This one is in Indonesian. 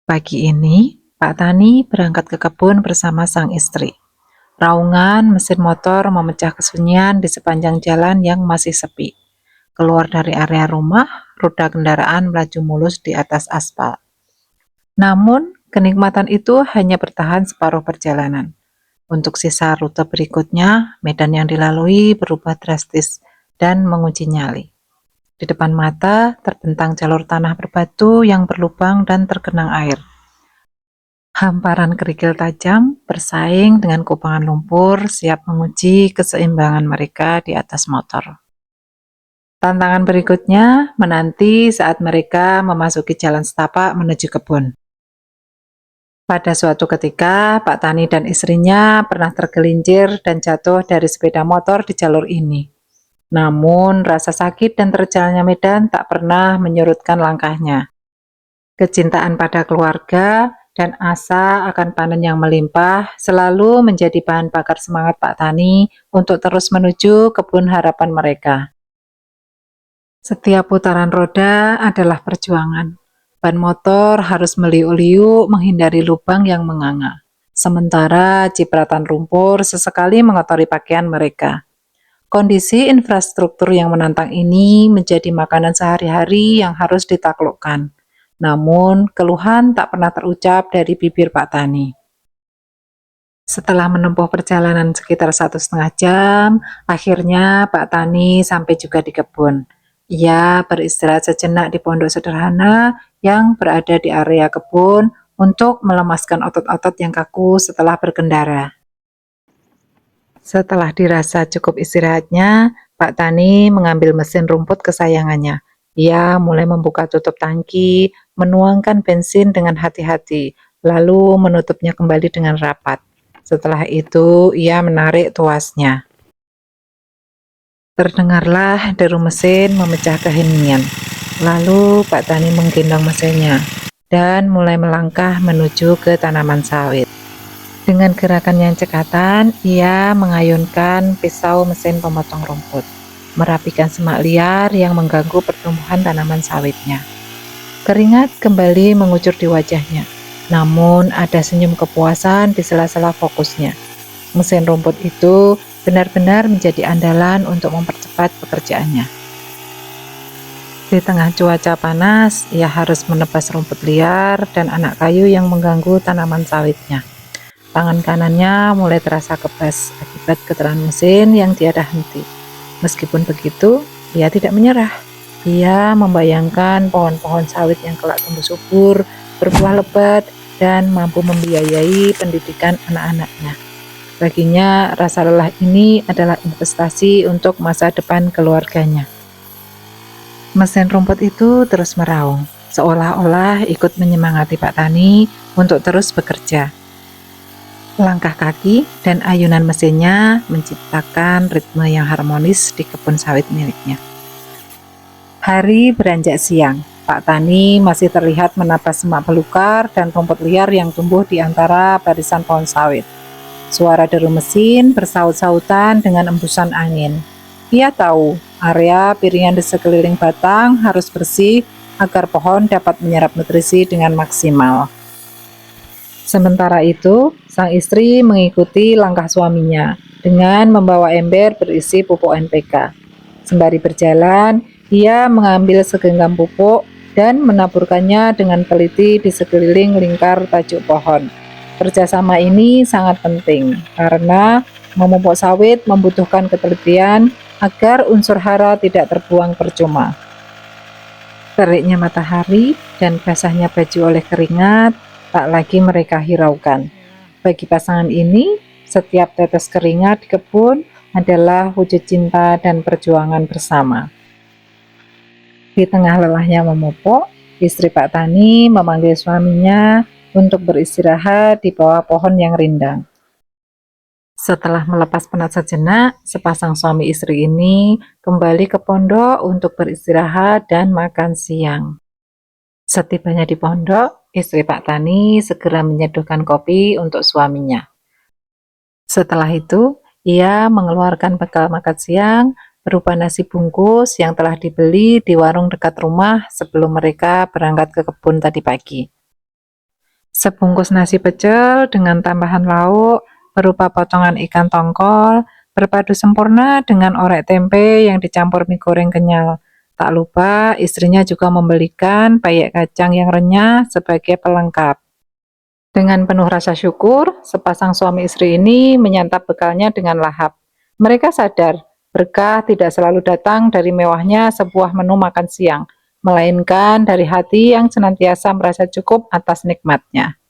Pagi ini, Pak Tani berangkat ke kebun bersama sang istri. Raungan mesin motor memecah kesunyian di sepanjang jalan yang masih sepi. Keluar dari area rumah, roda kendaraan melaju mulus di atas aspal. Namun, kenikmatan itu hanya bertahan separuh perjalanan. Untuk sisa rute berikutnya, medan yang dilalui berubah drastis dan menguji nyali. Di depan mata, terbentang jalur tanah berbatu yang berlubang dan tergenang air. Hamparan kerikil tajam bersaing dengan kubangan lumpur siap menguji keseimbangan mereka di atas motor. Tantangan berikutnya menanti saat mereka memasuki jalan setapak menuju kebun. Pada suatu ketika, Pak Tani dan istrinya pernah tergelincir dan jatuh dari sepeda motor di jalur ini. Namun, rasa sakit dan terjalnya medan tak pernah menyurutkan langkahnya. Kecintaan pada keluarga dan asa akan panen yang melimpah selalu menjadi bahan bakar semangat Pak Tani untuk terus menuju kebun harapan mereka. Setiap putaran roda adalah perjuangan. Ban motor harus meliuk-liuk menghindari lubang yang menganga. Sementara cipratan lumpur sesekali mengotori pakaian mereka. Kondisi infrastruktur yang menantang ini menjadi makanan sehari-hari yang harus ditaklukkan. Namun, keluhan tak pernah terucap dari bibir Pak Tani. Setelah menempuh perjalanan sekitar 1,5 jam, akhirnya Pak Tani sampai juga di kebun. Ia beristirahat sejenak di pondok sederhana yang berada di area kebun untuk melemaskan otot-otot yang kaku setelah berkendara. Setelah dirasa cukup istirahatnya, Pak Tani mengambil mesin rumput kesayangannya. Ia mulai membuka tutup tangki, menuangkan bensin dengan hati-hati, lalu menutupnya kembali dengan rapat. Setelah itu, ia menarik tuasnya. Terdengarlah deru mesin memecah keheningan. Lalu Pak Tani menggendong mesinnya dan mulai melangkah menuju ke tanaman sawit. Dengan gerakan yang cekatan, ia mengayunkan pisau mesin pemotong rumput, merapikan semak liar yang mengganggu pertumbuhan tanaman sawitnya. Keringat kembali mengucur di wajahnya, namun ada senyum kepuasan di sela-sela fokusnya. Mesin rumput itu benar-benar menjadi andalan untuk mempercepat pekerjaannya. Di tengah cuaca panas, ia harus menebas rumput liar dan anak kayu yang mengganggu tanaman sawitnya. Tangan kanannya mulai terasa kebas akibat getaran mesin yang tiada henti. Meskipun begitu, ia tidak menyerah. Ia membayangkan pohon-pohon sawit yang kelak tumbuh subur, berbuah lebat, dan mampu membiayai pendidikan anak-anaknya. Baginya, rasa lelah ini adalah investasi untuk masa depan keluarganya. Mesin rumput itu terus meraung, seolah-olah ikut menyemangati Pak Tani untuk terus bekerja. Langkah kaki dan ayunan mesinnya menciptakan ritme yang harmonis di kebun sawit miliknya. Hari beranjak siang, Pak Tani masih terlihat menapis semak belukar dan rumput liar yang tumbuh di antara barisan pohon sawit. Suara deru mesin bersaut-sautan dengan embusan angin. Ia tahu area piringan di sekeliling batang harus bersih agar pohon dapat menyerap nutrisi dengan maksimal. Sementara itu, sang istri mengikuti langkah suaminya dengan membawa ember berisi pupuk NPK. Sembari berjalan, ia mengambil segenggam pupuk dan menaburkannya dengan teliti di sekeliling lingkar tajuk pohon. Kerjasama ini sangat penting karena memupuk sawit membutuhkan ketelitian agar unsur hara tidak terbuang percuma. Teriknya matahari dan basahnya baju oleh keringat tak lagi mereka hiraukan. Bagi pasangan ini, setiap tetes keringat di kebun adalah wujud cinta dan perjuangan bersama. Di tengah lelahnya memupuk, istri Pak Tani memanggil suaminya untuk beristirahat di bawah pohon yang rindang. Setelah melepas penat sejenak, sepasang suami istri ini kembali ke pondok untuk beristirahat dan makan siang. Setibanya di pondok, istri Pak Tani segera menyeduhkan kopi untuk suaminya. Setelah itu, ia mengeluarkan bekal makan siang berupa nasi bungkus yang telah dibeli di warung dekat rumah sebelum mereka berangkat ke kebun tadi pagi. Sebungkus nasi pecel dengan tambahan lauk berupa potongan ikan tongkol, berpadu sempurna dengan orek tempe yang dicampur mie goreng kenyal. Tak lupa, istrinya juga membelikan peyek kacang yang renyah sebagai pelengkap. Dengan penuh rasa syukur, sepasang suami istri ini menyantap bekalnya dengan lahap. Mereka sadar, berkah tidak selalu datang dari mewahnya sebuah menu makan siang, melainkan dari hati yang senantiasa merasa cukup atas nikmatnya.